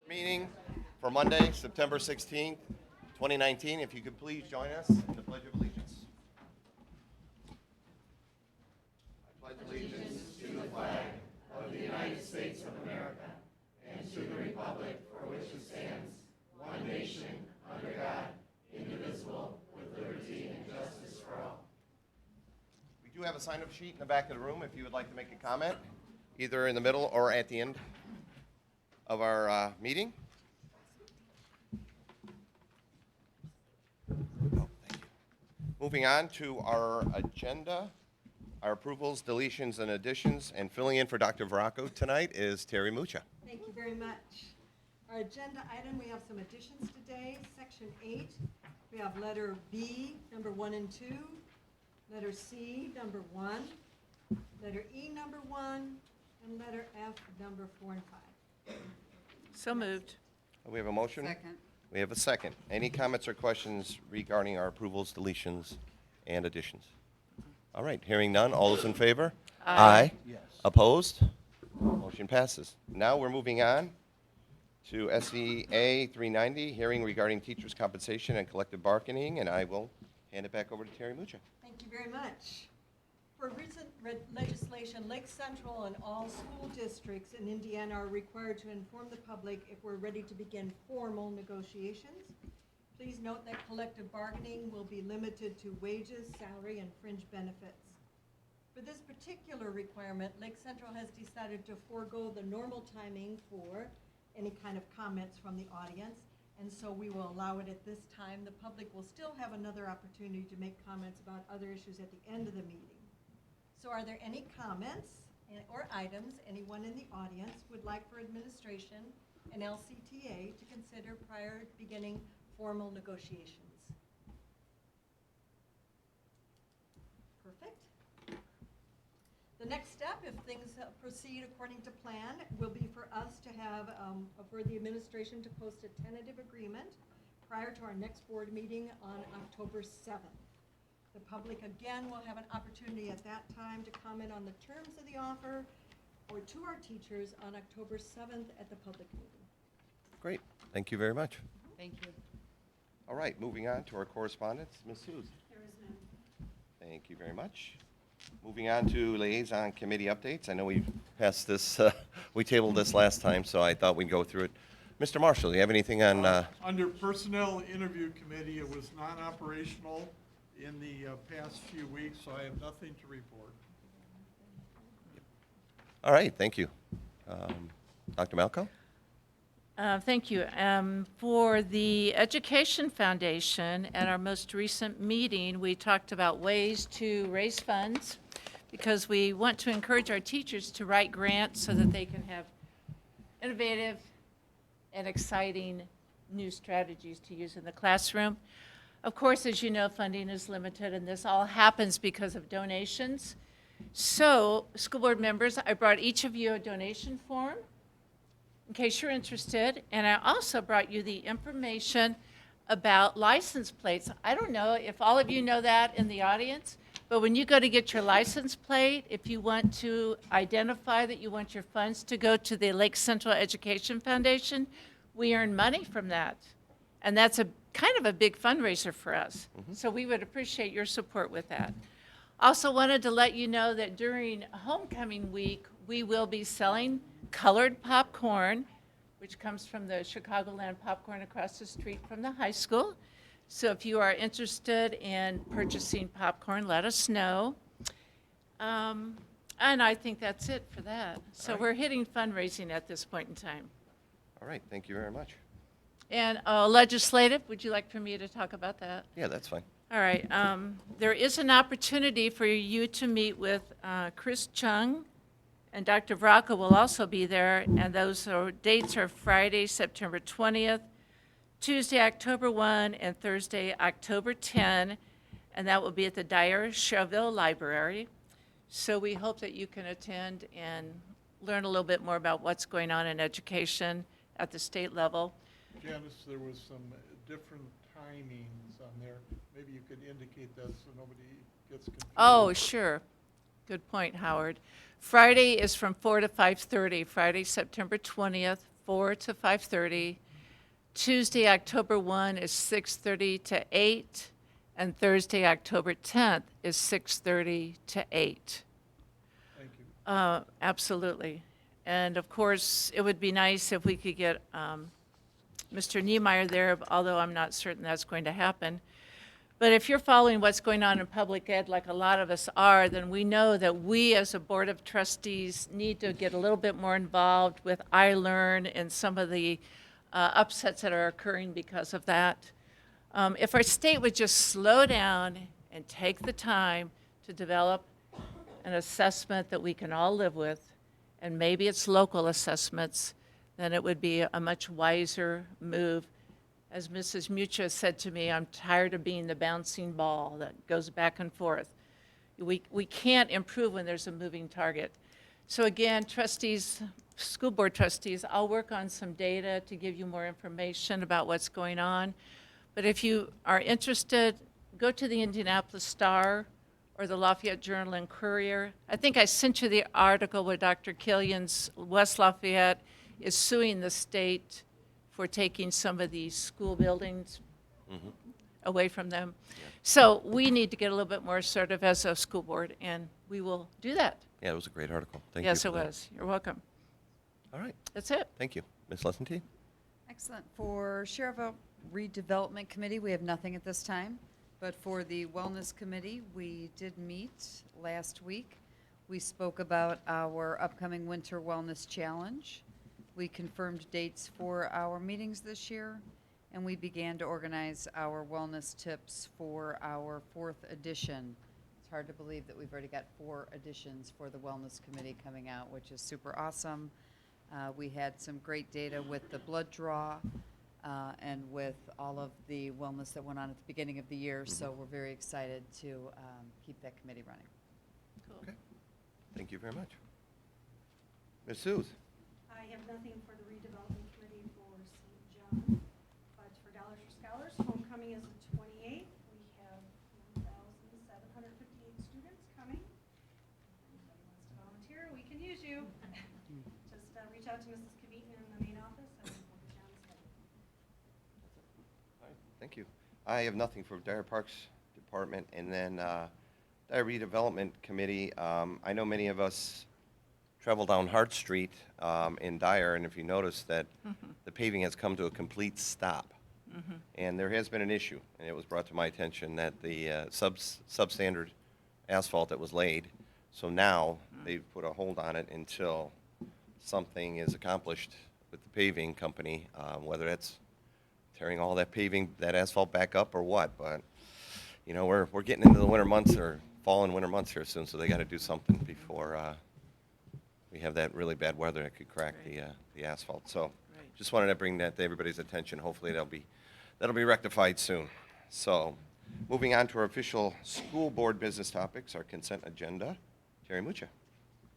Meeting for Monday, September 16th, 2019. If you could please join us in the Pledge of Allegiance. I pledge allegiance to the flag of the United States of America and to the republic for which it stands, one nation, under God, indivisible, with liberty and justice for all. We do have a sign-up sheet in the back of the room if you would like to make a comment, either in the middle or at the end of our meeting. Oh, thank you. Moving on to our agenda, our approvals, deletions, and additions, and filling in for Dr. Veraco tonight is Terry Mucha. Thank you very much. Our agenda item, we have some additions today. Section 8, we have letter B, number 1 and 2, letter C, number 1, letter E, number 1, and letter F, number 4 and 5. So moved. We have a motion? Second. We have a second. Any comments or questions regarding our approvals, deletions, and additions? All right, hearing none. All those in favor? Aye. Yes. Opposed? Motion passes. Now we're moving on to SEA 390, hearing regarding teachers' compensation and collective bargaining, and I will hand it back over to Terry Mucha. Thank you very much. For recent legislation, Lake Central and all school districts in Indiana are required to inform the public if we're ready to begin formal negotiations. Please note that collective bargaining will be limited to wages, salary, and fringe benefits. For this particular requirement, Lake Central has decided to forego the normal timing for any kind of comments from the audience, and so we will allow it at this time. The public will still have another opportunity to make comments about other issues at the end of the meeting. So are there any comments or items anyone in the audience would like for administration and LCTA to consider prior to beginning formal negotiations? Perfect. The next step, if things proceed according to plan, will be for us to have, for the administration to post a tentative agreement prior to our next board meeting on October 7th. The public, again, will have an opportunity at that time to comment on the terms of the offer or to our teachers on October 7th at the public meeting. Great. Thank you very much. Thank you. All right, moving on to our correspondence. Ms. Hughes. There is none. Thank you very much. Moving on to liaison committee updates. I know we passed this, we tabled this last time, so I thought we'd go through it. Mr. Marshall, do you have anything on? Under Personnel Interview Committee, it was non-operational in the past few weeks, so I have nothing to report. All right, thank you. Dr. Malco? Thank you. For the Education Foundation, at our most recent meeting, we talked about ways to raise funds because we want to encourage our teachers to write grants so that they can have innovative and exciting new strategies to use in the classroom. Of course, as you know, funding is limited, and this all happens because of donations. So, school board members, I brought each of you a donation form in case you're interested, and I also brought you the information about license plates. I don't know if all of you know that in the audience, but when you go to get your license plate, if you want to identify that you want your funds to go to the Lake Central Education Foundation, we earn money from that. And that's a kind of a big fundraiser for us. So we would appreciate your support with that. Also wanted to let you know that during homecoming week, we will be selling colored popcorn, which comes from the Chicagoland popcorn across the street from the high school. So if you are interested in purchasing popcorn, let us know. And I think that's it for that. So right. We're hitting fundraising at this point in time. All right, thank you very much. And legislative, would you like for me to talk about that? Yeah, that's fine. All right. There is an opportunity for you to meet with Chris Chung, and Dr. Veraco will also be there, and those dates are Friday, September 20th, Tuesday, October 1, and Thursday, October 10, and that will be at the Dyer Chauville Library. So we hope that you can attend and learn a little bit more about what's going on in education at the state level. Janice, there was some different timings on there. Maybe you could indicate that so nobody gets confused. Oh, sure. Good point, Howard. Friday is from 4 to 5:30, Friday, September 20th, 4 to 5:30. Tuesday, October 1 is 6:30 to 8, and Thursday, October 10th is 6:30 to 8. Thank you. Absolutely. And of course, it would be nice if we could get Mr. Niemeyer there, although I'm not certain that's going to happen. But if you're following what's going on in public ed like a lot of us are, then we know that we as a board of trustees need to get a little bit more involved with Ilearn and some of the upsets that are occurring because of that. If our state would just slow down and take the time to develop an assessment that we can all live with, and maybe it's local assessments, then it would be a much wiser move. As Mrs. Mucha said to me, I'm tired of being the bouncing ball that goes back and forth. We can't improve when there's a moving target. So again, trustees, school board trustees, I'll work on some data to give you more information about what's going on. But if you are interested, go to the Indianapolis Star or the Lafayette Journal and Courier. I think I sent you the article where Dr. Killian's West Lafayette is suing the state for taking some of these school buildings away from them. So we need to get a little bit more assertive as a school board, and we will do that. Yeah, it was a great article. Thank you Yes, for it that. was. You're welcome. All right, That's it. thank you. Ms. Lessentine? Excellent. For Sheriff Redevelopment Committee, we have nothing at this time. But for the Wellness Committee, we did meet last week. We spoke about our upcoming Winter Wellness Challenge. We confirmed dates for our meetings this year, and we began to organize our wellness tips for our 4th edition. It's hard to believe that we've already got 4 editions for the Wellness Committee coming out, which is super awesome. We had some great data with the blood draw and with all of the wellness that went on at the beginning of the year, so we're very excited to keep that committee running. Okay. Thank you very much. Ms. Suze? I have nothing for the redevelopment committee for St. John, but for Dollars for Scholars, homecoming is the 28th. We have 1,758 students coming. If anybody wants to volunteer, we can use you. Just reach out to Mrs. Kavitan in the main office and we'll get you on the schedule. All right, thank you. I have nothing for Dyer Parks Department, and then Dyer Redevelopment Committee. I know many of us travel down Hart Street in Dyer, and if you notice that the paving has come to a complete stop. And there has been an issue, and it was brought to my attention that the substandard asphalt that was laid, so now they've put a hold on it until something is accomplished with the paving company, whether that's tearing all that paving, that asphalt back up or what. But, you know, we're getting into the winter months, or fall and winter months here soon, so they got to do something before we have that really bad weather that could crack the asphalt. So Right. just wanted to bring that to everybody's attention. Hopefully that'll be rectified soon. So moving on to our official school board business topics, our consent agenda. Terry Mucha.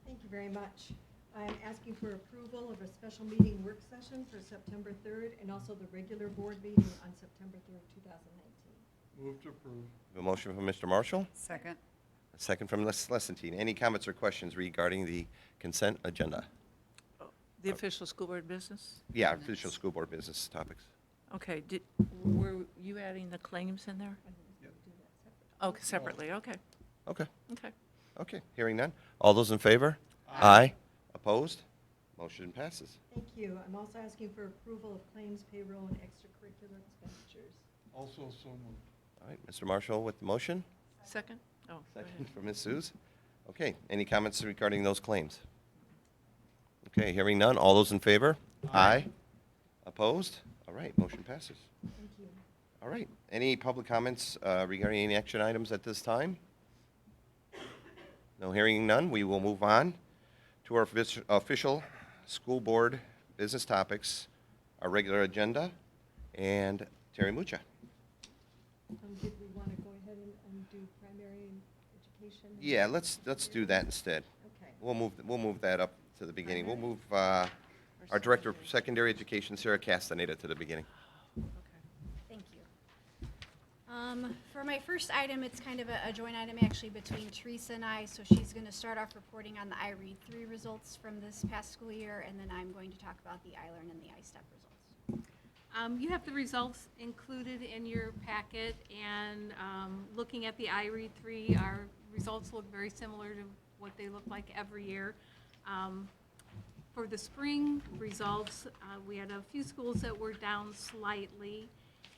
Thank you very much. I'm asking for approval of a special meeting work session for September 3rd and also the regular board meeting on September 3rd, 2019. Move to approve. A motion from Mr. Marshall, Second. a second from Ms. Lessentine. Any comments or questions regarding the consent agenda? The official school board business? Yeah, official school board business topics. Okay, were you adding the claims in there? Oh, separately, okay, Okay, okay. okay. Hearing none. All those in favor? Aye. Opposed? Motion passes. Thank you. I'm also asking for approval of claims, payroll, and extracurricular expenditures. Also so moved. All right, Mr. Marshall with the motion. Second? Oh, go Second ahead. from Ms. Suze. Okay, any comments regarding those claims? Okay, hearing none. All those in favor? Aye. Opposed? All right, motion passes. Thank you. All right, any public comments regarding any action items at this time? No, hearing none, we will move on to our official school board business topics, our regular agenda, and Terry Mucha. Did we want to go ahead and do primary education? Yeah, let's do that instead. Okay. We'll move that up to the beginning. We'll move our Director of Secondary Education, Sarah Castaneda, to the beginning. Okay. Thank you. For my first item, it's kind of a joint item actually between Teresa and I. So she's going to start off reporting on the iRead 3 results from this past school year, and then I'm going to talk about the Ilearn and the Istep results. You have the results included in your packet, and looking at the iRead 3, our results look very similar to what they look like every year. For the spring results, we had a few schools that were down slightly,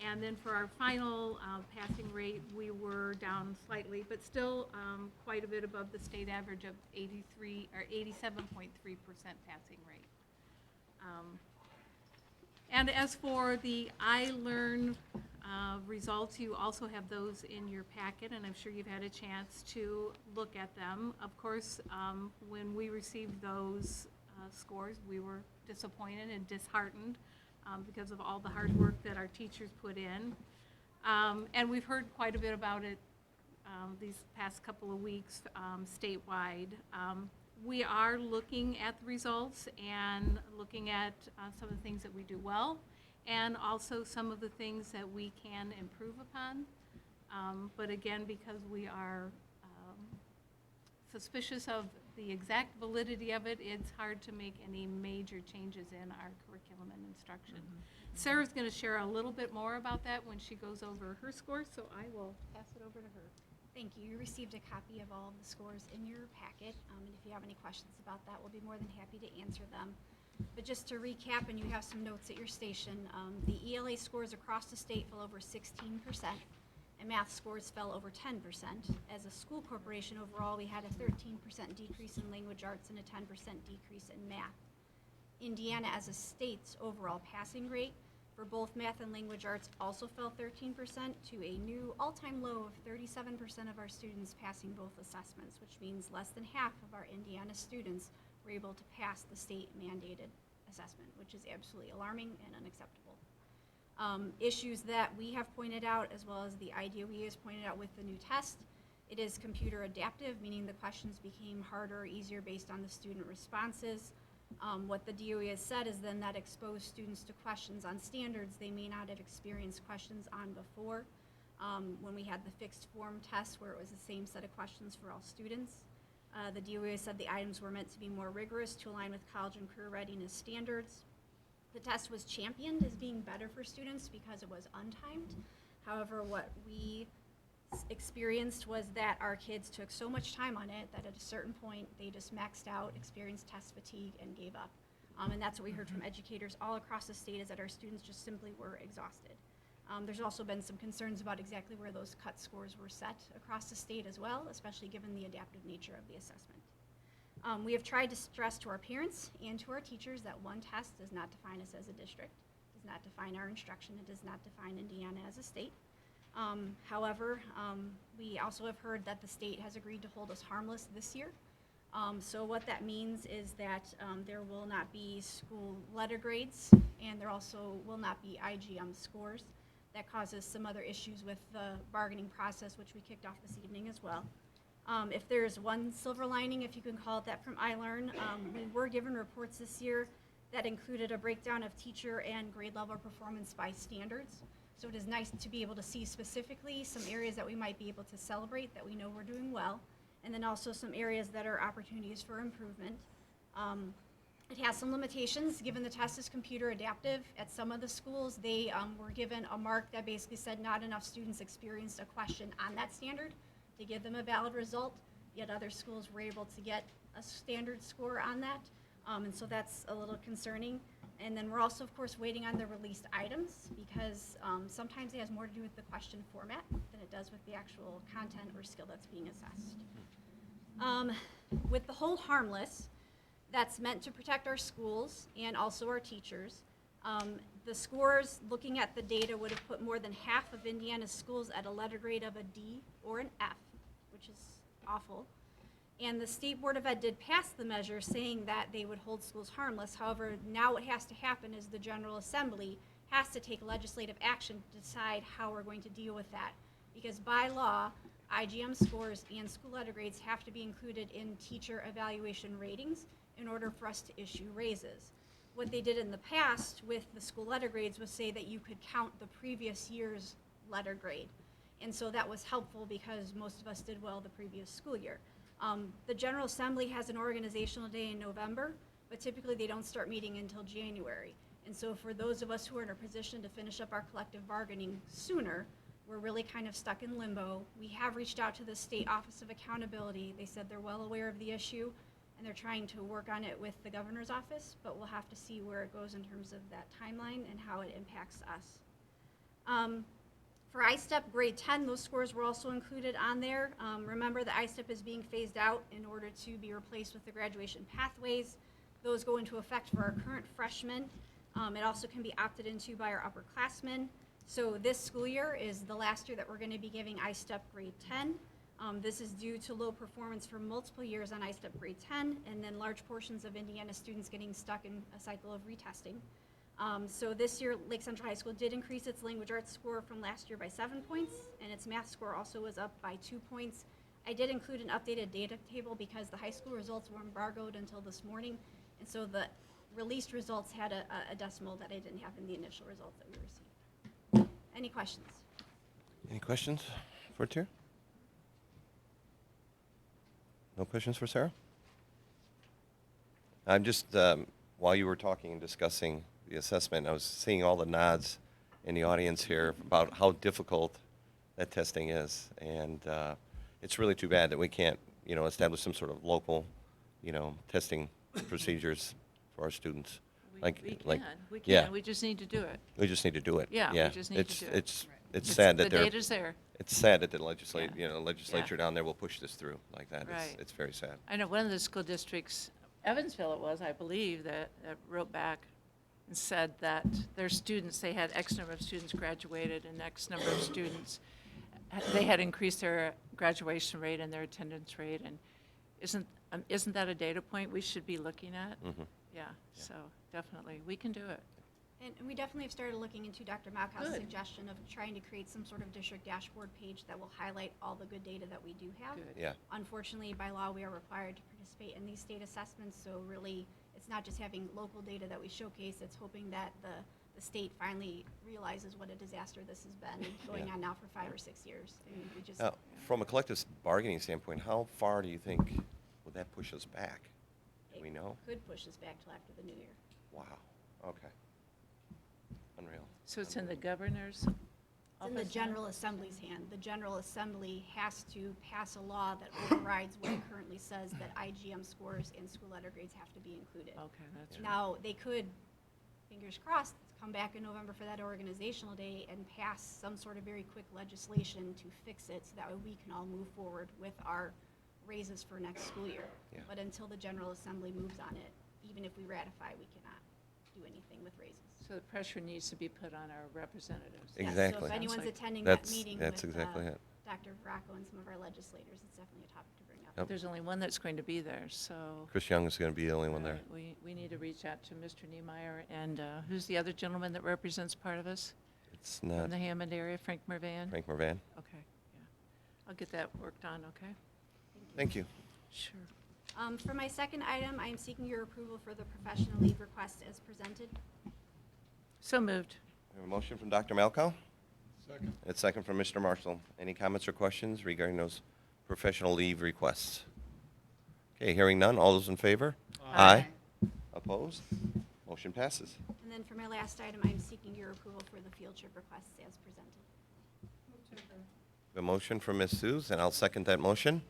and then for our final passing rate, we were down slightly, but still quite a bit above the state average of 83 or 87.3% passing rate. And as for the Ilearn results, you also have those in your packet, and I'm sure you've had a chance to look at them. Of course, when we received those scores, we were disappointed and disheartened because of all the hard work that our teachers put in. And we've heard quite a bit about it these past couple of weeks statewide. We are looking at the results and looking at some of the things that we do well, and also some of the things that we can improve upon. But again, because we are suspicious of the exact validity of it, it's hard to make any major changes in our curriculum and instruction. Sarah's going to share a little bit more about that when she goes over her scores, so I will pass it over to her. Thank you. You received a copy of all of the scores in your packet, and if you have any questions about that, we'll be more than happy to answer them. But just to recap, and you have some notes at your station, the ELA scores across the state fell over 16%, and math scores fell over 10%. As a school corporation overall, we had a 13% decrease in language arts and a 10% decrease in math. Indiana, as a state's overall passing rate for both math and language arts also fell 13% to a new all-time low of 37% of our students passing both assessments, which means less than half of our Indiana students were able to pass the state-mandated assessment, which is absolutely alarming and unacceptable. Issues that we have pointed out, as well as the IDOE has pointed out with the new test, it is computer adaptive, meaning the questions became harder or easier based on the student responses. What the DOE has said is then that exposed students to questions on standards they may not have experienced questions on before. When we had the fixed form test where it was the same set of questions for all students. The DOE has said the items were meant to be more rigorous to align with college and career readiness standards. The test was championed as being better for students because it was untimed. However, what we experienced was that our kids took so much time on it that at a certain point they just maxed out, experienced test fatigue, and gave up. And that's what we heard from educators all across the state, is that our students just simply were exhausted. There's also been some concerns about exactly where those cut scores were set across the state as well, especially given the adaptive nature of the assessment. We have tried to stress to our parents and to our teachers that one test does not define us as a district, does not define our instruction, it does not define Indiana as a state. However, we also have heard that the state has agreed to hold us harmless this year. So what that means is that there will not be school letter grades, and there also will not be IGM scores. That causes some other issues with the bargaining process, which we kicked off this evening as well. If there's one silver lining, if you can call it that, from Ilearn, we were given reports this year that included a breakdown of teacher and grade level performance by standards. So it is nice to be able to see specifically some areas that we might be able to celebrate that we know we're doing well, and then also some areas that are opportunities for improvement. It has some limitations, given the test is computer adaptive. At some of the schools, they were given a mark that basically said not enough students experienced a question on that standard to give them a valid result, yet other schools were able to get a standard score on that, and so that's a little concerning. And then we're also, of course, waiting on the released items, because sometimes it has more to do with the question format than it does with the actual content or skill that's being assessed. With the whole harmless, that's meant to protect our schools and also our teachers. The scores, looking at the data, would have put more than half of Indiana's schools at a letter grade of a D or an F, which is awful. And the State Board of Ed did pass the measure saying that they would hold schools harmless. However, now what has to happen is the General Assembly has to take legislative action to decide how we're going to deal with that. Because by law, IGM scores and school letter grades have to be included in teacher evaluation ratings in order for us to issue raises. What they did in the past with the school letter grades was say that you could count the previous year's letter grade. And so that was helpful because most of us did well the previous school year. The General Assembly has an organizational day in November, but typically they don't start meeting until January. And so for those of us who are in a position to finish up our collective bargaining sooner, we're really kind of stuck in limbo. We have reached out to the State Office of Accountability. They said they're well aware of the issue, and they're trying to work on it with the governor's office, but we'll have to see where it goes in terms of that timeline and how it impacts us. For Istep Grade 10, those scores were also included on there. Remember, the Istep is being phased out in order to be replaced with the graduation pathways. Those go into effect for our current freshmen. It also can be opted into by our upperclassmen. So this school year is the last year that we're going to be giving Istep Grade 10. This is due to low performance for multiple years on Istep Grade 10, and then large portions of Indiana students getting stuck in a cycle of retesting. So this year, Lake Central High School did increase its language arts score from last year by 7 points, and its math score also was up by 2 points. I did include an updated data table because the high school results were embargoed until this morning, and so the released results had a decimal that I didn't have in the initial results that we received. Any questions? Any questions for Tara? No questions for Sarah? I'm just, while you were talking and discussing the assessment, I was seeing all the nods in the audience here about how difficult that testing is. And it's really too bad that we can't, establish some sort of local, testing procedures for our students. We can, yeah. we just need to do it. We just need to do it. Yeah, we just need to do it. It's sad that the data's there. It's sad that the legislature Yeah. down there will push this through like that. Right. It's very sad. I know one of the school districts, Evansville it was, I believe, that wrote back and said that their students, they had X number of students graduated and X number of students, they had increased their graduation rate and their attendance rate. And isn't that a data point we should be looking at? Mm-hmm. Yeah, so definitely, we can do it. And we definitely have started looking into Dr. Malkow's Good. suggestion of trying to create some sort of district dashboard page that will highlight all the good data that we do have. Good. Yeah. Unfortunately, by law, we are required to participate in these state assessments, so really, it's not just having local data that we showcase, it's hoping that the state finally realizes what a disaster this has been going Yeah. on now for 5 or 6 years. I mean, we just, Now, from a collective bargaining standpoint, how far do you think would that push us back? Do we know? could push us back till after the new year. Wow. Okay. Unreal. So it's in the governor's It's in the office? General Assembly's hand. The General Assembly has to pass a law that overrides what it currently says that IGM scores and school letter grades have to be included. Okay, that's right. Now, they could, fingers crossed, come back in November for that organizational day and pass some sort of very quick legislation to fix it so that way we can all move forward with our raises for next school year. Yeah. But until the General Assembly moves on it, even if we ratify, we cannot do anything with raises. So the pressure needs to be put on our representatives. Yes, Exactly. so if anyone's Sounds like- attending that That's meeting that's with exactly it. Dr. Varacco and some of our legislators, it's definitely a topic to bring up. Yep. There's only one that's going to be there, so. Chris Young is going to be the only one there. We need to reach out to Mr. Niemeyer, and who's the other gentleman that represents part of us? It's From not the Hammond area, Frank Mervan? Frank Mervan. Okay, yeah. I'll get that worked on, okay? Thank you. Sure. For my second item, I am seeking your approval for the professional leave request as presented. So moved. We have a motion from Dr. Malkow. Second. And a second from Mr. Marshall. Any comments or questions regarding those professional leave requests? Okay, hearing none. All those in favor? Aye. Opposed? Motion passes. And then for my last item, I'm seeking your approval for the field trip requests as presented. A motion from Ms. Suze, and I'll second that motion.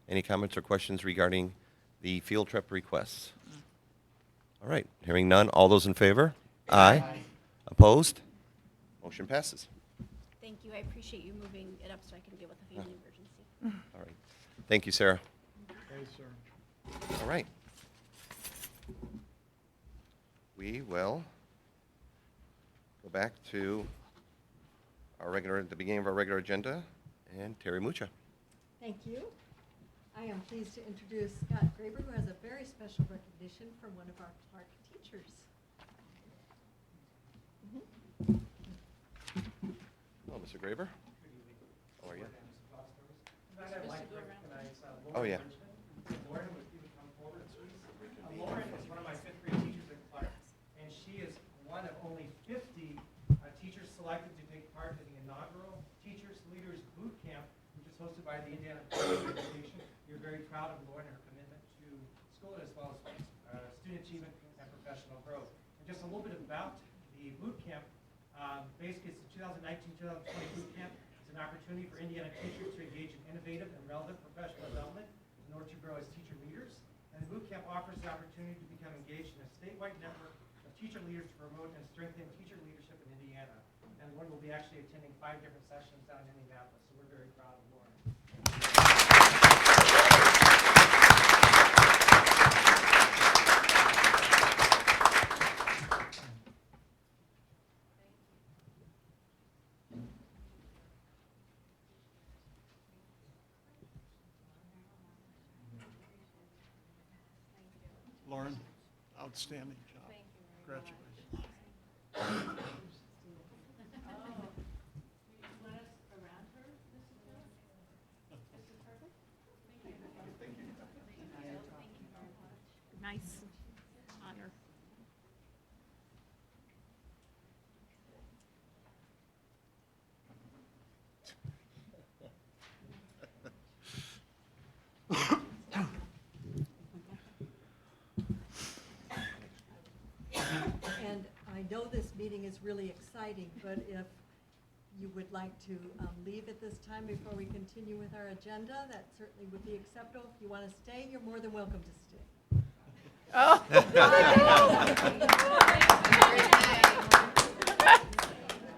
Any comments or questions regarding the field trip requests? All right, hearing none. All those in favor? Aye. Opposed? Motion passes. Thank you. I appreciate you moving it up so I can deal with the family emergency. All right. Thank you, Sarah. Okay, sir. All right. We will go back to the beginning of our regular agenda, and Terry Mucha. Thank you. I am pleased to introduce Scott Graber, who has a very special recognition from one of our Clark teachers. Hello, Mr. Graber. How are you? Oh, yeah. Lauren, if you would come forward, please. Lauren is one of my fifth grade teachers at Clark, and she is one of only 50 teachers selected to take part in the inaugural Teachers Leaders Booth is hosted by the Indiana Department of Education. We're very proud of Lauren and her commitment to school as well as student achievement and professional growth. And just a little bit about the boot camp. Basically, it's the 2019-2020 boot camp. It's an opportunity for Indiana teachers to engage in innovative and relevant professional development in order to grow as teacher leaders. And the boot camp offers the opportunity to become engaged in a statewide network of teacher leaders to promote and strengthen teacher leadership in Indiana. And Lauren will be actually attending 5 different sessions down in Indianapolis, so we're very proud of Lauren. Lauren, outstanding job. Congratulations. Nice honor. And I know this meeting is really exciting, but if you would like to leave at this time before we continue with our agenda, that certainly would be acceptable. If you want to stay, you're more than welcome to stay. Oh.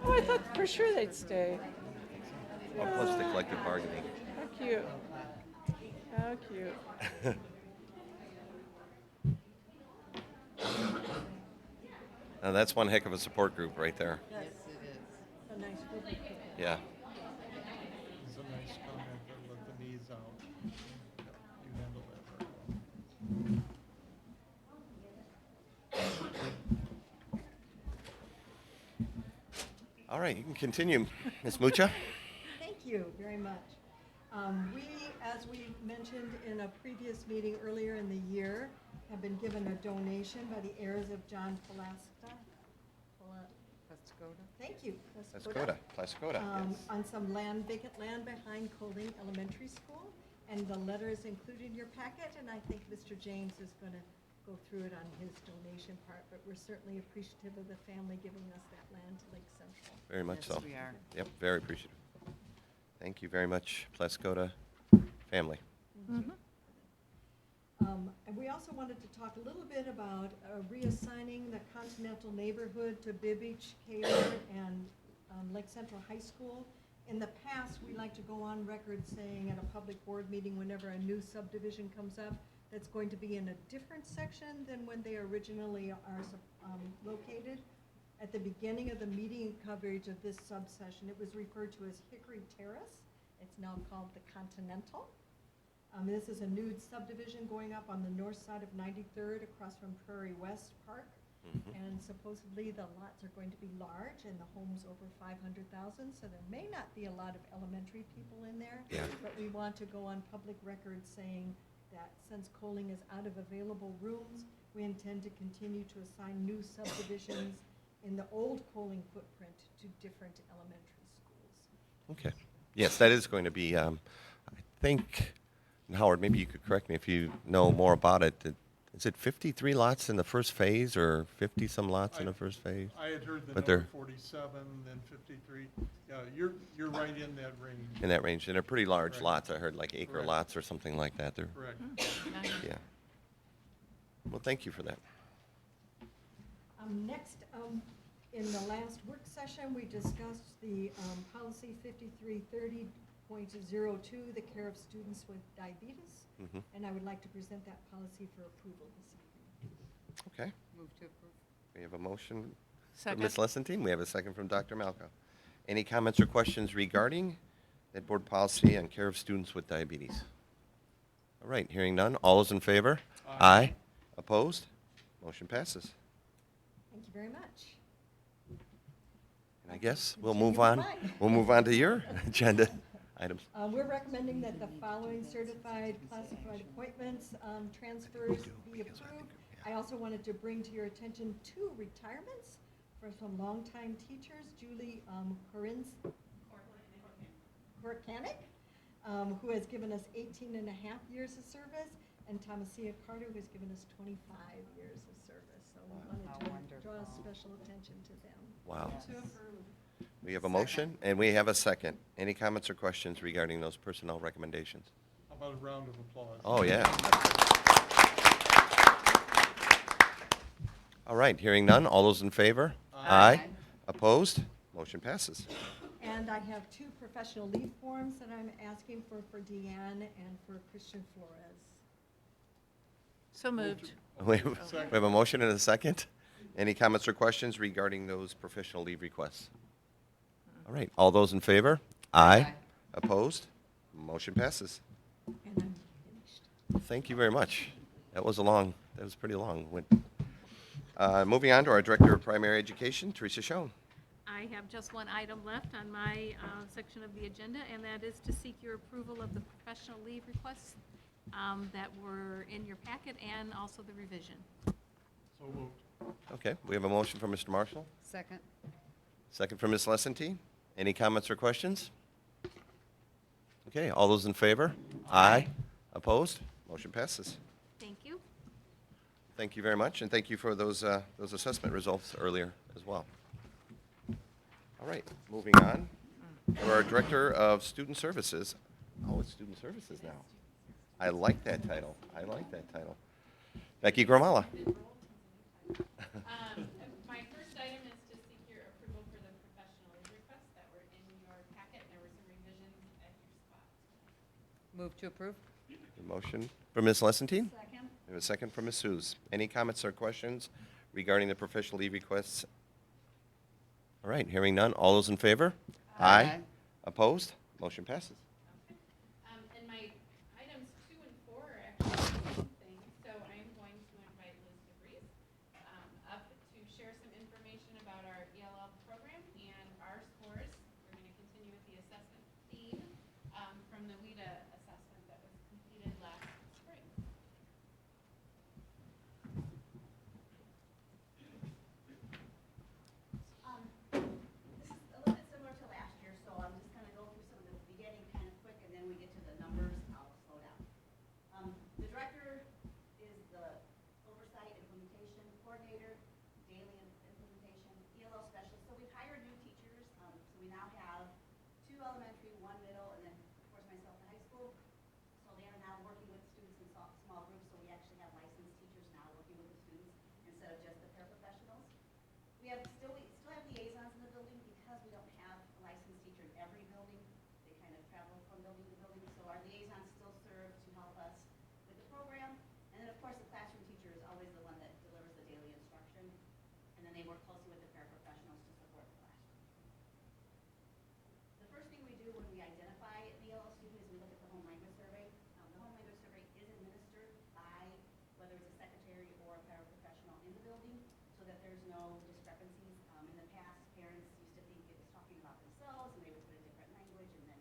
Oh, I thought for sure they'd stay. Well, plus the collective bargaining. How cute. How cute. Now, that's one heck of a support group right there. Yes, it is. A nice group of people. Yeah. It's a nice comment to let the knees out. You handle that very well. All right, you can continue, Ms. Mucha. Thank you very much. We, as we mentioned in a previous meeting earlier in the year, have been given a donation by the heirs of John Palaska. Thank you. Plaskoda, yes. On some vacant land behind Colding Elementary School. And the letter is included in your packet, and I think Mr. James is going to go through it on his donation part, but we're certainly appreciative of the family giving us that land to Lake Central. Very much so. Yes, we are. Yep, very appreciative. Thank you very much, Plaskoda family. Mhm. And we also wanted to talk a little bit about reassigning the Continental neighborhood to Bibbage, Kaler, and Lake Central High School. In the past, we like to go on record saying at a public board meeting whenever a new subdivision comes up, that's going to be in a different section than when they originally are located. At the beginning of the meeting coverage of this subsection, it was referred to as Hickory Terrace. It's now called the Continental. This is a new subdivision going up on the north side of 93rd across from Prairie West Park. And supposedly the lots are going to be large and the homes over 500,000, so there may not be a lot of elementary people in there. Yeah. But we want to go on public record saying that since Coling is out of available rooms, we intend to continue to assign new subdivisions in the old Coling footprint to different elementary schools. Okay. Yes, that is going to be, I think, and Howard, maybe you could correct me if you know more about it. Is it 53 lots in the first phase or 50-some lots in the first phase? I had heard the But number they're- 47, then 53. Yeah, you're right in that range. In that range, and they're pretty large Correct. lots. I heard like acre Correct. lots or something like that. They're, Correct. yeah. Well, thank you for that. Next, in the last work session, we discussed the policy 5330.02, the care of students with diabetes. Mhm. And I would like to present that policy for approval this evening. Okay. Move to approve. We have a motion from Second. Ms. Lessentine. We have a second from Dr. Malka. Any comments or questions regarding that board policy on care of students with diabetes? All right, hearing none. All those in favor? Aye. Opposed? Motion passes. Thank you very much. And I guess we'll Continue move with on. mine. We'll move on to your agenda items. We're recommending that the following certified classified appointments transfers be approved. I also wanted to bring to your attention 2 retirements for some longtime teachers, Julie Korkanik who has given us 18 and a half years of service, and Thomasia Carter, who has given us 25 years of service. So we How wanted to draw wonderful. special attention to them. Wow. To approve. We have a motion, and we have a second. Any comments or questions regarding those personnel recommendations? How about a round of applause? Oh, yeah. All right, hearing none, all those in favor? Aye. Opposed? Motion passes. And I have 2 professional leave forms that I'm asking for Deanne and for Christian Flores. So moved. We have a motion and a second. Any comments or questions regarding those professional leave requests? All right, all those in favor? Aye. Opposed? Motion passes. And I'm finished. Thank you very much. That was pretty long. Moving on to our Director of Primary Education, Teresa Schoen. I have just one item left on my section of the agenda, and that is to seek your approval of the professional leave requests that were in your packet and also the revision. So moved. Okay, we have a motion from Mr. Marshall, Second. second from Ms. Lessentee. Any comments or questions? Okay, all those in favor? Aye. Opposed? Motion passes. Thank you. Thank you very much, and thank you for those assessment results earlier as well. All right, moving on to our Director of Student Services. Oh, it's Student Services now. I like that title. Becky Gramala. My first item is to seek your approval for the professional leave requests that were in your packet. There were some revisions at your spot. Move to approve? A motion from Ms. Lessentine. Second. We have a second from Ms. Suze. Any comments or questions regarding the professional leave requests? All right, hearing none. All those in favor? Aye. Opposed? Motion passes. Okay. And my items 2 and 4 are actually the same thing. So I'm going to invite Liz DeVries up to share some information about our ELL program and our scores. We're going to continue with the assessment theme from the WIDA assessment that was completed last spring. This is a little bit similar to last year, so I'm just gonna go through some of the beginning kind of quick, and then we get to the numbers, I'll slow down. The director is the oversight implementation coordinator, daily implementation, ELL specialist. So we've hired new teachers, so we now have 2 elementary, 1 middle, and then, of course, myself in high school. So they are now working with students in small groups, so we actually have licensed teachers now working with the students instead of just the paraprofessionals. We still have liaisons in the building because we don't have a licensed teacher in every building. They kind of travel from building to building, so our liaisons still serve to help us with the program. And then, of course, the classroom teacher is always the one that delivers the daily instruction, and then they work closely with the paraprofessionals to support the classroom. The first thing we do when we identify an ELL student is we look at the home language survey. The home language survey is administered by whether it's a secretary or a paraprofessional in the building, so that there's no discrepancies. In the past, parents used to think it was talking about themselves, and they would put a different language, and then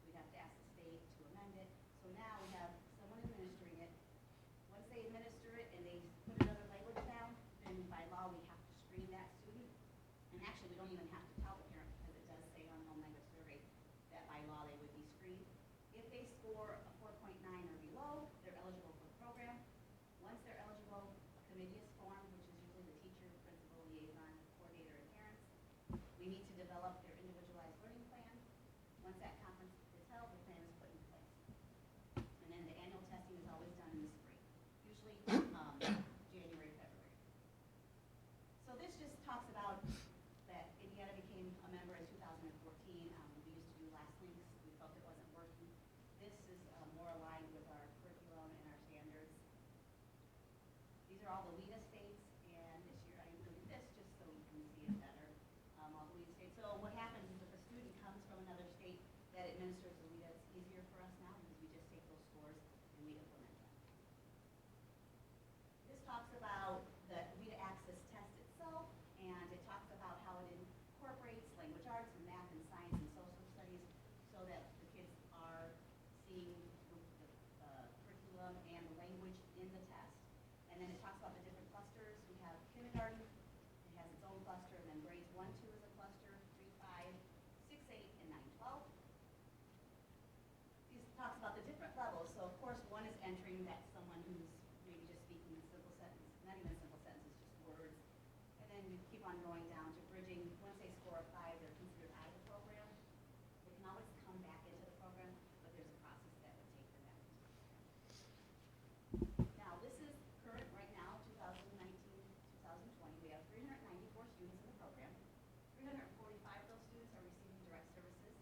we'd have to ask the state to amend it. So now we have someone administering it. Once they administer it and they put another language down, then by law, we have to screen that student. And actually, we don't even have to tell the parent, because it does say on home language survey that by law they would be screened. If they score a 4.9 or below, they're eligible for the program. Once they're eligible, a committee is formed, which is usually the teacher, principal, liaison, coordinator, and parents. We need to develop their individualized learning plan. Once that conference is held, the plan is put in place. And then the annual testing is always done in the spring, usually January, February. So this just talks about that Indiana became a member in 2014. We used to do last links. We felt it wasn't working. This is more aligned with our curriculum and our standards. These are all the WIDA states, and this year I included this just so you can see it better. All the WIDA states. So what happens is if a student comes from another state that administers the WIDA, it's easier for us now because we just take those scores and we implement them. This talks about the WIDA Access test itself, and it talks about how it incorporates language arts and math and science and social studies so that the kids are seeing the curriculum and the language in the test. And then it talks about the different clusters. We have kindergarten, it has its own cluster, and then grades 1, 2 is a cluster, 3, 5, 6, 8, and 9, 12. These entering that someone who's maybe just speaking in simple sentence, not even simple sentences, just words. And then you keep on going down to bridging. Once they score a 5, they're considered out of the program. They can always come back into the program, but there's a process that would take them back into the program. Now, this is current right now, 2019, 2020. We have 394 students in the program. 345 of those students are receiving direct services.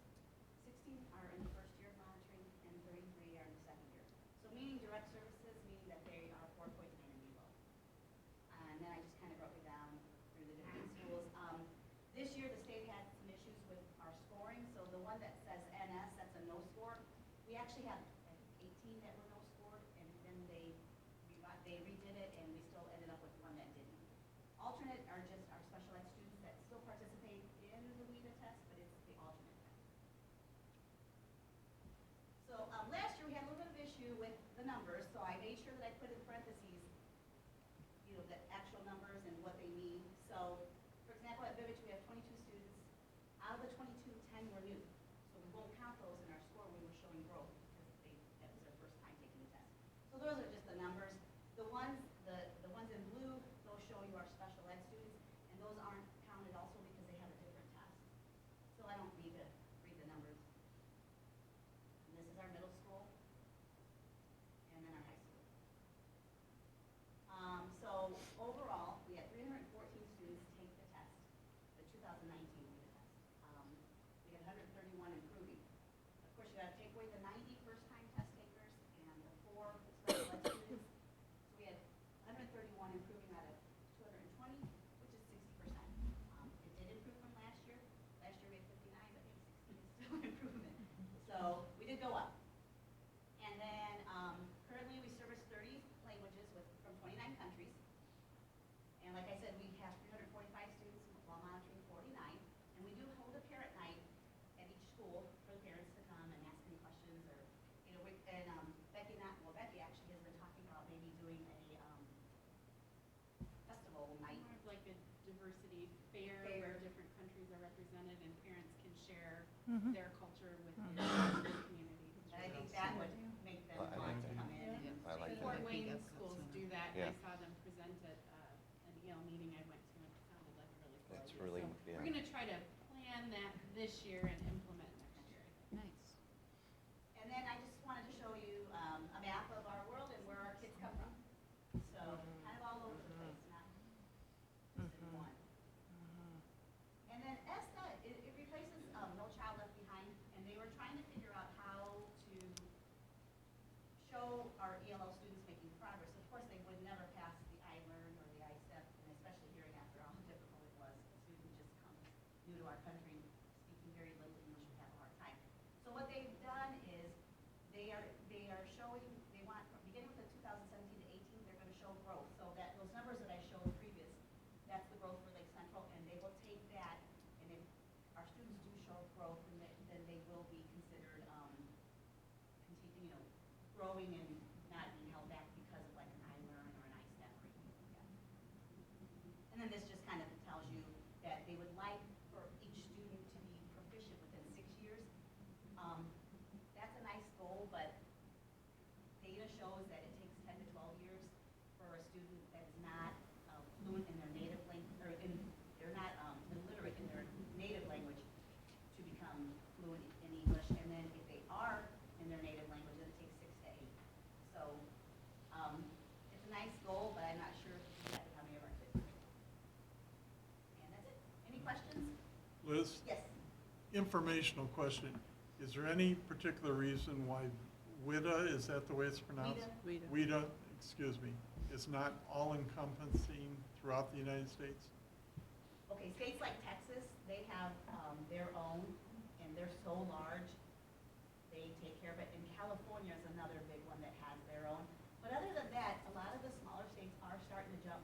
16 are in the first year of monitoring, and 33 are in the second year. So meaning direct services, meaning that they are 4.9 and below. And then I just kind of broke it down through the different schools. This year, the state had some issues with our scoring. So the one that says NS, that's a no score. We actually have, I think, 18 that were no scored, and then they redid it, and we still ended up with one that didn't. Alternate are just our special ed students that still participate in the WIDA test, but it's the alternate test. So last year, we had a little bit of issue with the numbers, so I made sure that I put in parentheses, you know, the actual numbers and what they mean. So, for example, at Village, we have 22 students. Out of the 22, 10 were new. So we won't count those in our score. We were showing growth because that was their first time taking the test. So those are just the numbers. The ones in blue, those show you our special ed students, and those aren't counted also because they have a different test. So I don't need to read the numbers. And this is our middle school, and then our high school. So overall, we had 314 students take the test, the 2019 WIDA test. We had 131 improving. Of course, you got to take away the 90 first-time test takers and the 4 special ed students. So we had 131 improving out of 220, which is 60%. It did improve from last year. Last year we had 59, but maybe 60 is still an improvement. So we did go up. And then currently we service 30 languages from 29 countries. And like I said, we have 345 students while monitoring 49. And we do hold a parent night at each school for the parents to come and ask any questions, or, you know, Becky actually has been talking about maybe doing a festival night. More of like a diversity fair where different countries are represented and parents can share their culture with their community. And I think that would make them I want like to that. come in. And I like Fort that. Wayne schools do that, and Yeah. I saw them present at an EL meeting I went to, and it sounded like a really cool That's idea. really, So yeah. we're gonna try to plan that this year and implement next year, I think. Nice. And then I just wanted to show you a map of our world and where our kids come from. So kind of all over the place, not just in one. And then ESTA, it replaces No Child Left Behind, and they were trying to figure out how to show our ELL students making progress. Of course, they would never pass the Ilearn or the Istep, and especially hearing after how difficult it was. A student just comes new to our country, speaking very little English, would have a hard time. So what they've done is they are showing, they want, beginning with the 2017 to 18, they're going to show growth. So that those numbers that I showed previous, that's the growth for Lake Central, and they will take that, and if our students do show growth, then they will be considered, growing and not being held back because of like an Ilearn or an Istep or anything like that. And then this just kind of tells you that they would like for each student to be proficient within 6 years. That's a nice goal, but data shows that it takes 10 to 12 years for a student that is not fluent in their native language, or they're not illiterate in their native language to become fluent in English. And then if they are in their native language, then it takes 6 to 8. So it's a nice goal, but I'm not sure exactly how many of our kids are. And that's it. Any questions? Liz, Yes. informational question. Is there any particular reason why WIDA, is that the way it's pronounced? WIDA. WIDA, excuse me, is not all-encompassing throughout the United States? Okay, states like Texas, they have their own, and they're so large, they take care of it. And California is another big one that has their own. But other than that, a lot of the smaller states are starting to jump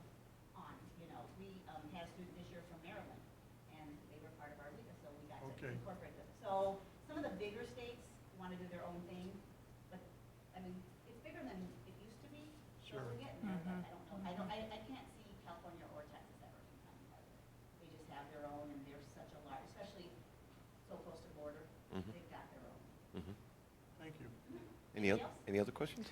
on. You know, we had a student this year from Maryland, and they were part of our WIDA, so we got to Okay. incorporate them. So some of the bigger states want to do their own thing, but, I mean, it's bigger than it used to be. So Sure. we're getting there, but I don't know. I can't see California or Texas ever becoming part of it. They just have their own, and they're such a large, especially so close to border, they've got their own. Thank you. Any Anything else? other questions?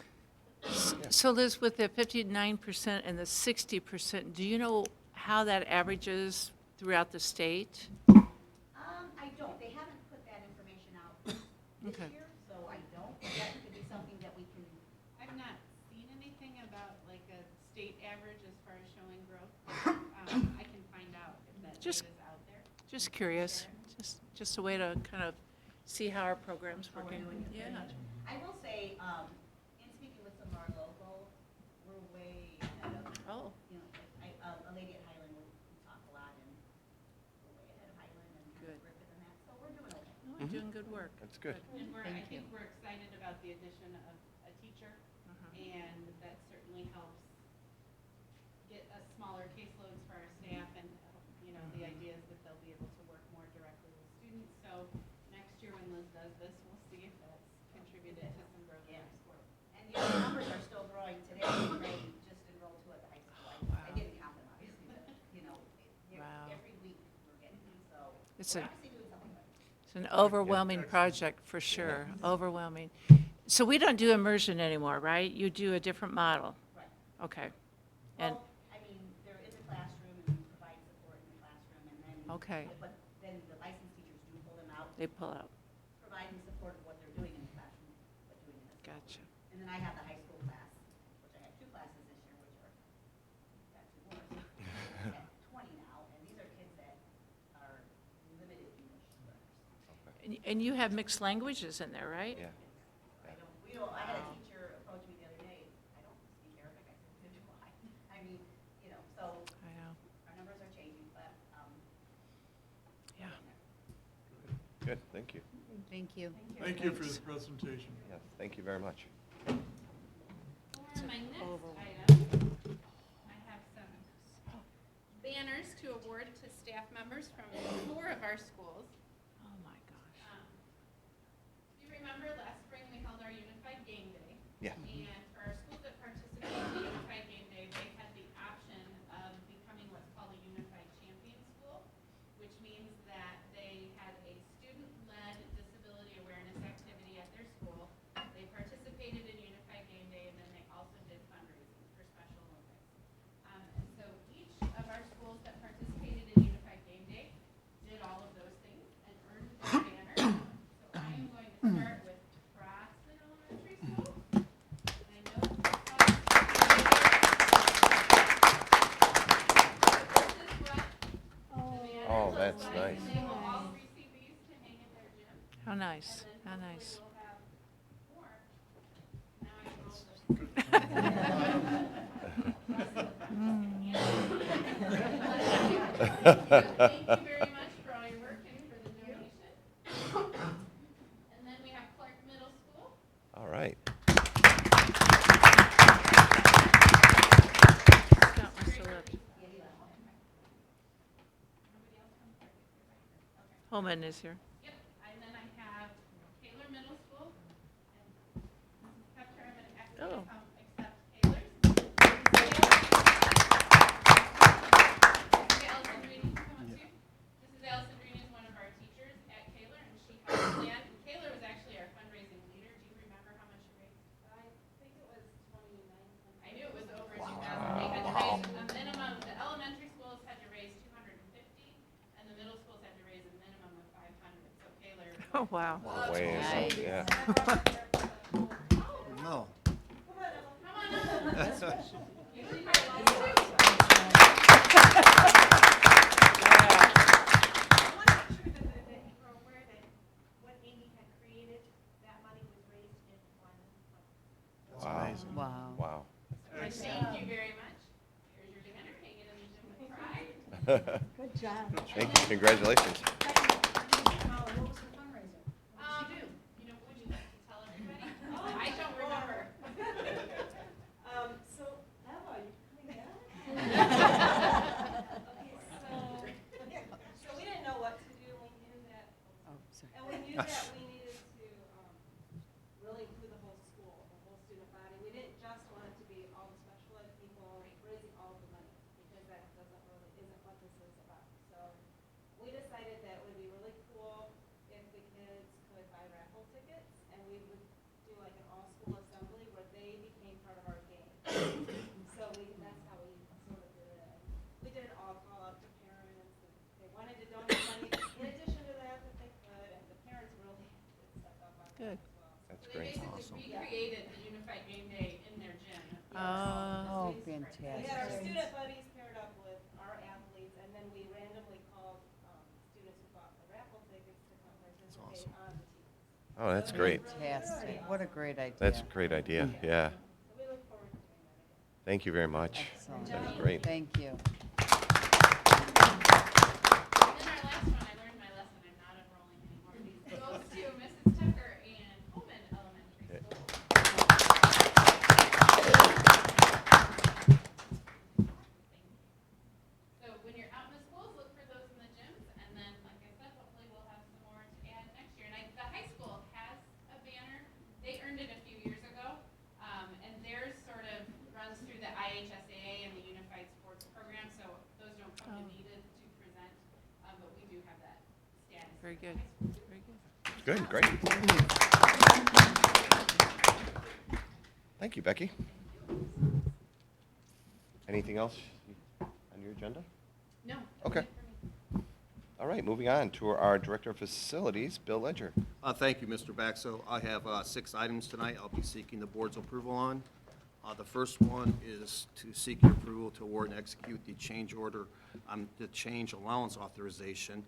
So Liz, with the 59% and the 60%, do you know how that averages throughout the state? I don't, they haven't put that information out this Okay. year, so I don't. That could be something that we can, I've not seen anything about like a state average as far as showing growth. I can find out if that Just- data's out there. Just curious, just a way to kind of see how our program's how we're working. doing it. Yeah. I will say, in speaking with some of our local, we're way ahead of, Oh, you know, like, a lady at Highland, we talk a lot, and we're way ahead of Highland and Good. Griffith and that, so we're doing okay. no, you're doing good work. That's good. And I Thank you. think we're excited about the addition of a teacher, and that certainly helps get a smaller caseloads for our staff, and, you know, the idea is that they'll be able to work more directly with students. So next year when Liz does this, we'll see if that's contributed to some growth in our schools. And the other numbers are still growing today. Ray just enrolled two at the high school. I didn't count them obviously, but, you know, Wow. every week we're getting them, so It's we're a- obviously doing something right. It's an overwhelming project, for sure, overwhelming. So we don't do immersion anymore, right? You do a different model? Right. Okay. And, Well, I mean, they're in the classroom and we provide support in the classroom and then. Okay. But then the licensed teachers do pull them out, they pull out, providing support of what they're doing in the classroom, but doing it as well. gotcha. And then I have the high school class, which I have two classes this year, which are, got two more. So I have 20 now, and these are kids that are limited English learners. And you have mixed languages in there, right? Yeah. I had a teacher approach me the other day, I don't speak Arabic, I said, neither do I. I mean, you know, so I know, our numbers are changing, but, yeah. Good, thank you. Thank you. Thank you for this presentation. Yes, thank you very much. For my next item, I have some banners to award to staff members from 4 of our schools. Oh, my gosh. If you remember, last spring we held our Unified Game Day. Yeah. And for our schools that participated in the Unified Game Day, they had the option of becoming what's called a Unified Champion School, which means that they had a student-led disability awareness activity at their school. They participated in Unified Game Day, and then they also did fundraising for Special Olympics. And so each of our schools that participated in Unified Game Day did all of those things and earned their banner. So I am going to start with Croston Elementary School. And I know this is what this is what the banner Oh, looks that's like, nice. and they will all receive these to hang in their gym. How nice, And how then nice. hopefully we'll have more. Now I can roll this. Thank you very much for all your work and for the donation. And then we have Clark Middle School. All right. Scott must have left. Nobody else comes back? Okay. Holman is here. Yep, and then I have Taylor Middle School. And Mrs. Pepper, I'm going to ask you to Oh. come accept Taylor's. Mrs. Allison Reedy, come up too. Mrs. Allison Reedy is one of our teachers at Taylor, and she helped plan. And Taylor was actually our fundraising leader. Do you remember how much you raised? I think it was 29. I knew it was over 2,000. We had to raise a minimum, the elementary schools had to raise 250, and the middle schools had to raise a minimum of 500. So Taylor. Oh, wow. Way in, Nice. yeah. No. Come on up. I want to make sure that you're aware that what Amy had created, that money was raised in one fund. Wow. Wow. Wow. Thank you very much. Here's your banner, hang it in the gym with pride. Good job. Thank you, congratulations. What was the fundraiser? You know, would you like to tell everybody? I don't remember. So, Eva, you coming back? So we didn't know what to do, we knew that, Oh, sorry. and we knew that we needed to really include the whole school, the whole student body. We didn't just want it to be all the special ed people raising all of the money, because that isn't what this is about. So we decided that Good. That's They great. basically recreated the Unified Game Day in their gym. Oh, We had our fantastic. student buddies paired up with our athletes, and then we randomly called students who bought the raffle tickets to come participate on the team. Oh, that's great. Fantastic. What a great idea. That's a great idea, yeah. So we look forward to doing that again. Thank you very much. Excellent. That's great. Thank you. And then our last one, I learned my lesson, I'm not enrolling anymore. These goes to Mrs. Tucker and Pullman Elementary School. So when you're out in the schools, look for those in the gyms, and then, like I said, hopefully we'll have some more to add next year. And the high school has a banner, they earned it a few years ago, and theirs sort of runs through the IHSAA and the Unified Sports Program, so those don't come to needed to present, but we do have that status. Very for the good. high school. Very good. Good, great. Thank you, Becky. Anything else on your agenda? No. Okay. that's it for me. All right, moving on to our Director of Facilities, Bill Ledger. Thank you, Mr. Baxo. I have 6 items tonight I'll be seeking the board's approval on. The first one is to seek your approval to award and execute the change order, the change allowance authorization,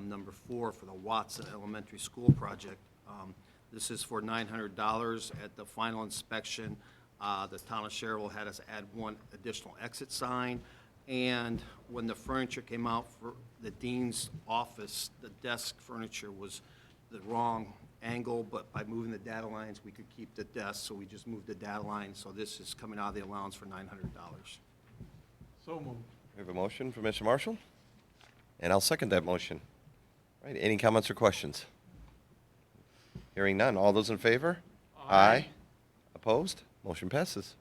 number 4 for the Watson Elementary School project. This is for $900 at the final inspection. The town of Cherville had us add 1 additional exit sign. And when the furniture came out for the dean's office, the desk furniture was the wrong angle, but by moving the data lines, we could keep the desk, so we just moved the data line. So this is coming out of the allowance for $900. So moved. We have a motion from Mr. Marshall, and I'll second that motion. All right, any comments or questions? Hearing none. All those in favor? Aye. Opposed? Motion passes.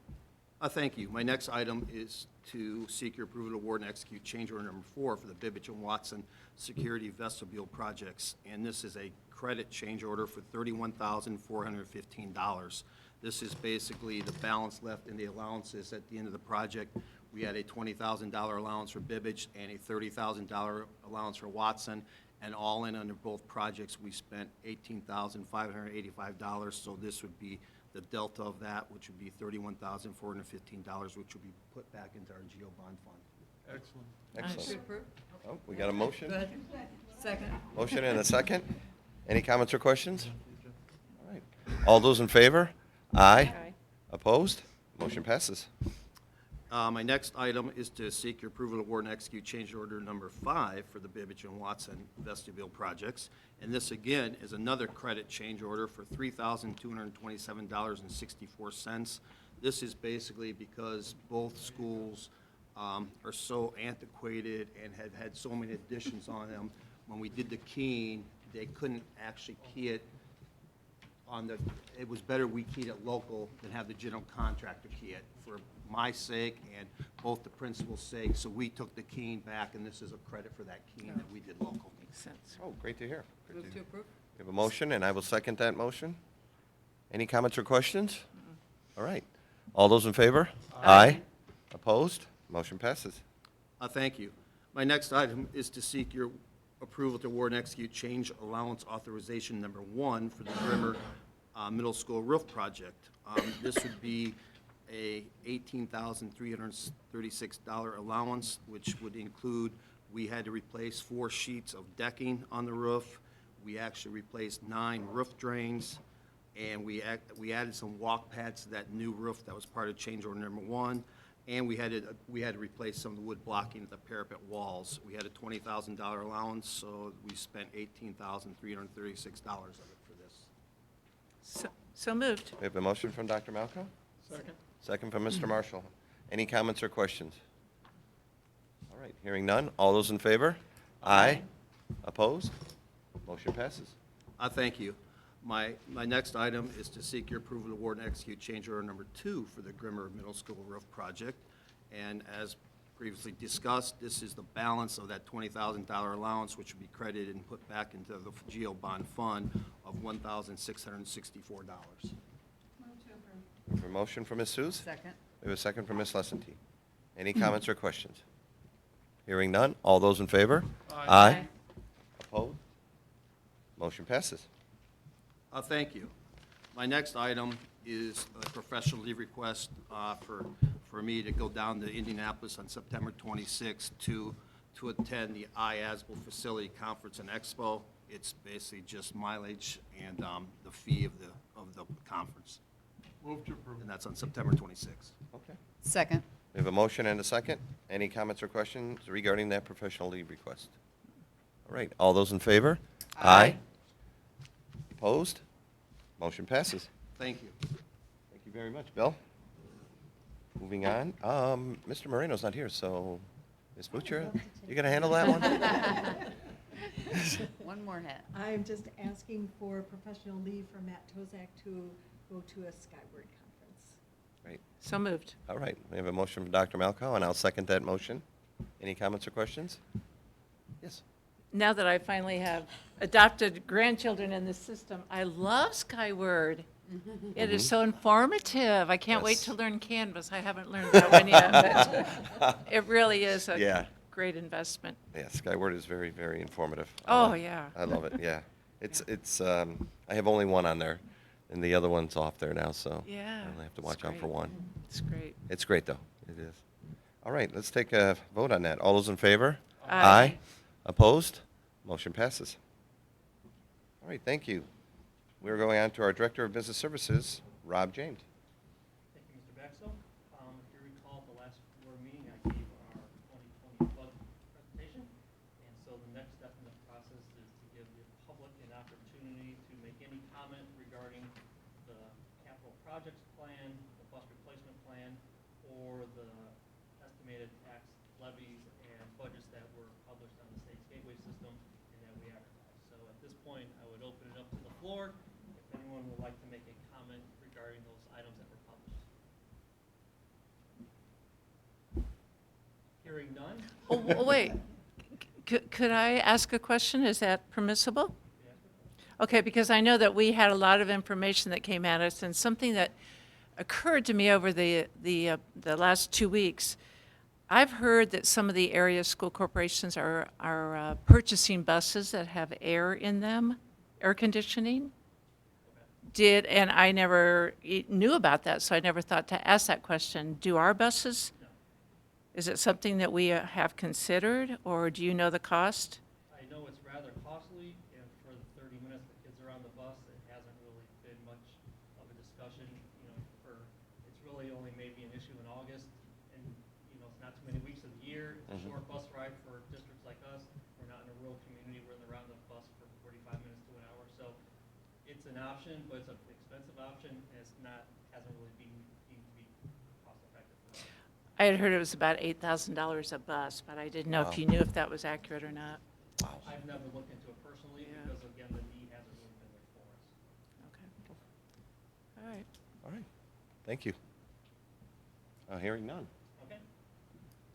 Thank you. My next item is to seek your approval to award and execute change order number 4 for the Bibbage and Watson Security Vestibule projects. And this is a credit change order for $31,415. This is basically the balance left in the allowances at the end of the project. We had a $20,000 allowance for Bibbage and a $30,000 allowance for Watson. And all in under both projects, we spent $18,585. So this would be the delta of that, which would be $31,415, which would be put back into our GO bond fund. Excellent. Excellent. Oh, we got a motion? Good. Second. Motion and a second. Any comments or questions? All right. All those in favor? Aye. Aye. Opposed? Motion passes. My next item is to seek your approval to award and execute change order number 5 for the Bibbage and Watson vestibule projects. And this, again, is another credit change order for $3,227.64. This is basically because both schools are so antiquated and have had so many additions on them. When we did the keying, they couldn't actually key it on the, it was better we keyed it local than have the general contractor key it, for my sake and both the principal's sake. So we took the keying back, and this is a credit for that keying that we did local. Makes sense. Oh, great to hear. Great Move to to hear. approve? We have a motion, and I will second that motion. Any comments or questions? All right. All those in favor? Aye. Opposed? Motion passes. Thank you. My next item is to seek your approval to award and execute change allowance authorization number 1 for the Grimmer Middle School roof project. This would be a $18,336 allowance, which would include, we had to replace 4 sheets of decking on the roof. We actually replaced 9 roof drains, and we added some walk pads to that new roof that was part of change order number 1. And we had to replace some of the wood blocking at the parapet walls. We had a $20,000 allowance, so we spent $18,336 of it for this. So moved. We have a motion from Dr. Malco, Second. second from Mr. Marshall. Any comments or questions? All right, hearing none. All those in favor? Aye. Opposed? Motion passes. Thank you. My next item is to seek your approval to award and execute change order number 2 for the Grimmer Middle School roof project. And as previously discussed, this is the balance of that $20,000 allowance, which will be credited and put back into the GO bond fund of $1,664. We have a motion from Ms. Suze. Second. We have a second from Ms. Lessonty. Any comments or questions? Hearing none. All those in favor? Aye. Opposed? Motion passes. Thank you. My next item is a professional leave request for me to go down to Indianapolis on September 26th to attend the IASBL Facility Conference and Expo. It's basically just mileage and the fee of the conference, Move to approve. and that's on September 26th. Okay. Second. We have a motion and a second. Any comments or questions regarding that professional leave request? All right, all those in favor? Aye. Opposed? Motion passes. Thank you. Thank you very much, Bill. Moving on, Mr. Moreno's not here, so Ms. Butcher, you gonna handle that one? One more hat. I'm just asking for professional leave for Matt Tozak to go to a Skyward conference. Great. So moved. All right, we have a motion from Dr. Malkow, and I'll second that motion. Any comments or questions? Yes. Now that I finally have adopted grandchildren in the system, I love Skyward. It is so informative. I can't wait Yes. to learn Canvas. I haven't learned that one yet, but it really is a Yeah. great investment. Yeah, Skyward is very, very informative. Oh, yeah. I love it, yeah. I have only one on there, and the other one's off there now, so Yeah. I only have to it's watch out for great. one. It's great. It's great, though. It is. All right, let's take a vote on that. All those in favor? Aye. Opposed? Motion passes. All right, thank you. We're going on to our Director of Business Services, Rob James. Thank you, Mr. Baxel. If you recall, at the last board meeting, I gave our 2020 budget presentation. And so the next step in the process is to give the public an opportunity to make any comment regarding the capital projects plan, the bus replacement plan, or the estimated tax levies and budgets that were published on the state's gateway system and that we advertise. So at this point, I would open it up to the floor. If anyone would like to make a comment regarding those items that were published. Hearing none. Oh, wait. Could I ask a question? Is that permissible? Okay, because I know that we had a lot of information that came at us, and something that occurred to me over the last 2 weeks. I've heard that some of the area school corporations are purchasing buses that have air in them, air conditioning. And I never knew about that, so I never thought to ask that question. Do our buses, is it something that we have considered, or do you know the cost? I know it's rather costly, and for the 30 minutes the kids are on the bus, it hasn't really been much of a discussion. It's really only maybe an issue in August, and, it's not too many weeks of the year. It's a short bus ride for districts like us. We're not in a rural community where they're on the bus for 45 minutes to an hour. So it's an option, but it's an expensive option, and hasn't really been deemed to be cost effective for us. I had heard it was about $8,000 a bus, but I didn't know if you knew if that was accurate or not. I've never looked into it personally Yeah. because, again, the need hasn't really been there for us. Okay. All right. All right, thank you. Hearing none. Okay.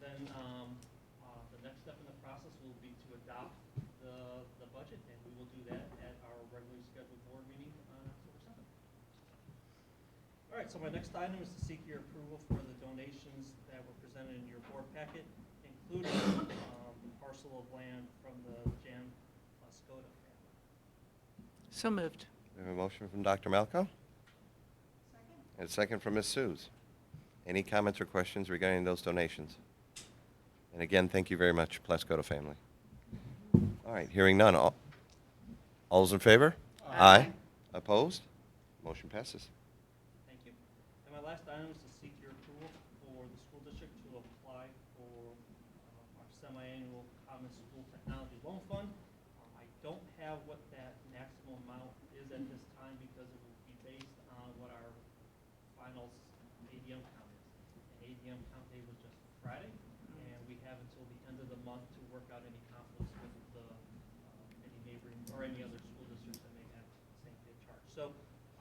Then the next step in the process will be to adopt the budget, and we will do that at our regularly scheduled board meeting on October 7th. All right, so my next item is to seek your approval for the donations that were presented in your board packet, including the parcel of land from the Jan Lascota family. So moved. We have a motion from Dr. Malkow. And a second from Ms. Sues. Any comments or questions regarding those donations? And again, thank you very much, Plaskoto family. All right, hearing none. All those in favor? Aye. Opposed? Motion passes. Thank you. And my last item is to seek your approval for the school district to apply for our semi-annual Common School Technology Loan Fund. I don't have what that maximum amount is at this time because it will be based on what our final ADM count is. And ADM count day was just Friday, and we have until the end of the month to work out any conflicts with any neighboring or any other school districts that may have the same kid charge. So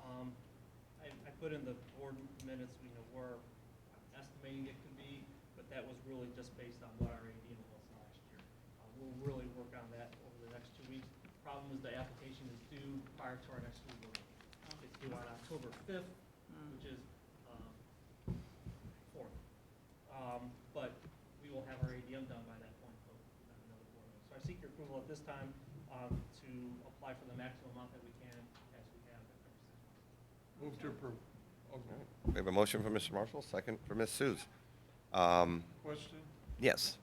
I put in the board minutes, where I'm estimating it could be, but that was really just based on what our ADM was last year. We'll really work on that over the next 2 weeks. Problem is the application is due prior to our next school board meeting. It's due on October 5th, which is 4th. But we will have our ADM done by that point, so we'll have another board meeting. So I seek your approval at this time to apply for the maximum amount that we can, as we have in Move to approve. Okay. We have a motion from Mr. Marshall, second from Ms. Suze. Question, Yes.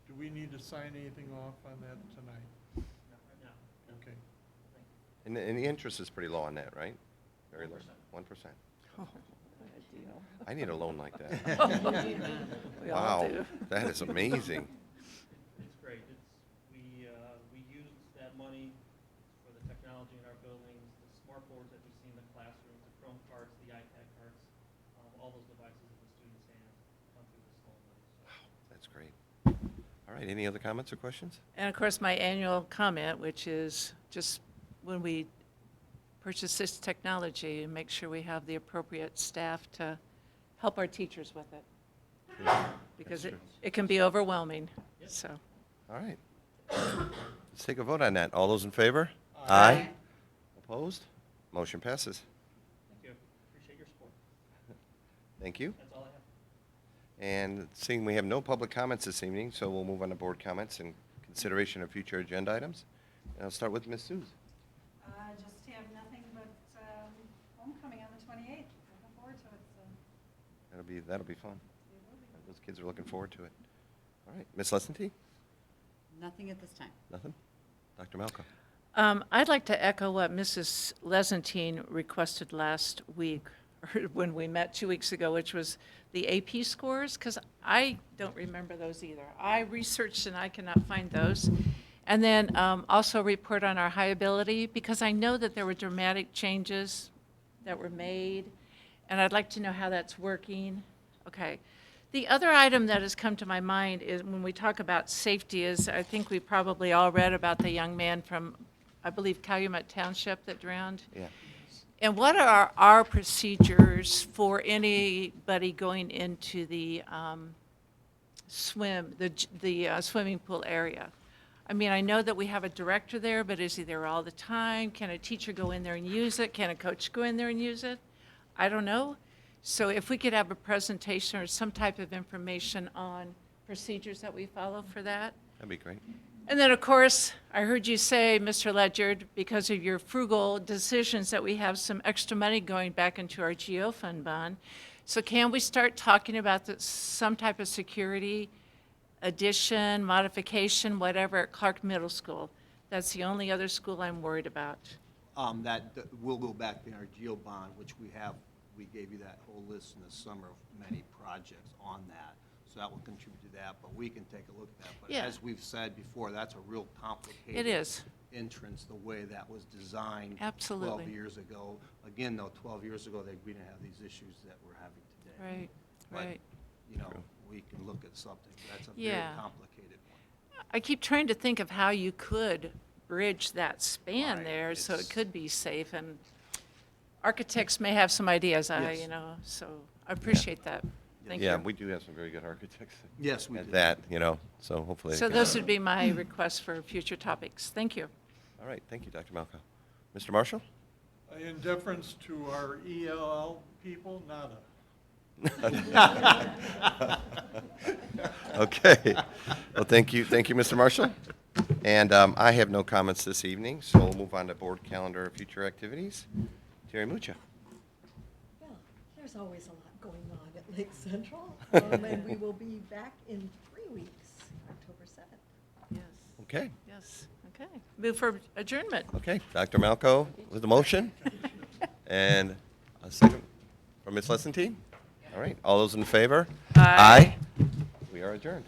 do we need to sign anything off on that tonight? Not right now. Okay. And the interest is pretty low on that, right? Very low. 1%. I need a loan like that. We all Wow, do. that is amazing. It's great. We use that money for the technology in our buildings, the smart boards that we see in the classrooms, the Chrome cards, the iPad cards, all those devices in the students' hands come through this loan money. So That's great. All right, any other comments or questions? And of course, my annual comment, which is just when we purchase this technology, make sure we have the appropriate staff to help our teachers with it. Because it can be overwhelming, so. All right. Let's take a vote on that. All those in favor? Aye. Opposed? Motion passes. thank you. Appreciate your support. Thank you. That's all I have. And seeing we have no public comments this evening, so we'll move on to board comments and consideration of future agenda items. And I'll start with Ms. Suze. Just have nothing but homecoming on the 28th. Looking forward to it, so. That'll be fun. Those kids are looking forward to it. All right, Ms. Lessenty? Nothing at this time. Nothing? Dr. Malcolm? I'd like to echo what Mrs. Lesentine requested last week, or when we met 2 weeks ago, which was the AP scores, because I don't remember those either. I researched and I cannot find those. And then also report on our high ability, because I know that there were dramatic changes that were made, and I'd like to know how that's working. Okay. The other item that has come to my mind is when we talk about safety is, I think we probably all read about the young man from, I believe, Calumet Township that drowned. Yeah. And what are our procedures for anybody going into the swimming pool area? I mean, I know that we have a director there, but is he there all the time? Can a teacher go in there and use it? Can a coach go in there and use it? I don't know. So if we could have a presentation or some type of information on procedures that we follow for that. That'd be great. And then, of course, I heard you say, Mr. Ledyard, because of your frugal decisions, that we have some extra money going back into our GEO fund bond. So can we start talking about some type of security addition, modification, whatever, at Clark Middle School? That's the only other school I'm worried about. That will go back in our GEO bond, which we gave you that whole list in the summer of many projects on that. So that will contribute to that, but we can take a look at that. But Yeah. as we've said before, that's a real complicated. It is. Entrance, the way that was designed. Absolutely. 12 years ago. Again, though, 12 years ago, we didn't have these issues that we're having today. Right, But, right. you know, we can look at something. That's a very Yeah. complicated one. I keep trying to think of how you could bridge that span Right, there so it it's- could be safe, and architects may have some ideas, Yes. so I appreciate that. Thank Yeah, you. we do have some very good architects. Yes, we At do. that, so hopefully. So they can- those would be my requests for future topics. Thank you. All right, thank you, Dr. Malcolm. Mr. Marshall? In deference to our ELL people, nada. Okay. Well, thank you, Mr. Marshall. And I have no comments this evening, so we'll move on to board calendar future activities. Terry Mucha. Well, there's always a lot going on at Lake Central, and we will be back in 3 weeks, October 7th. Yes, Okay, yes, okay. Move for adjournment. okay. Dr. Malco with the motion. And a second from Ms. Lesentine. All right, all those in favor? Aye. We are adjourned.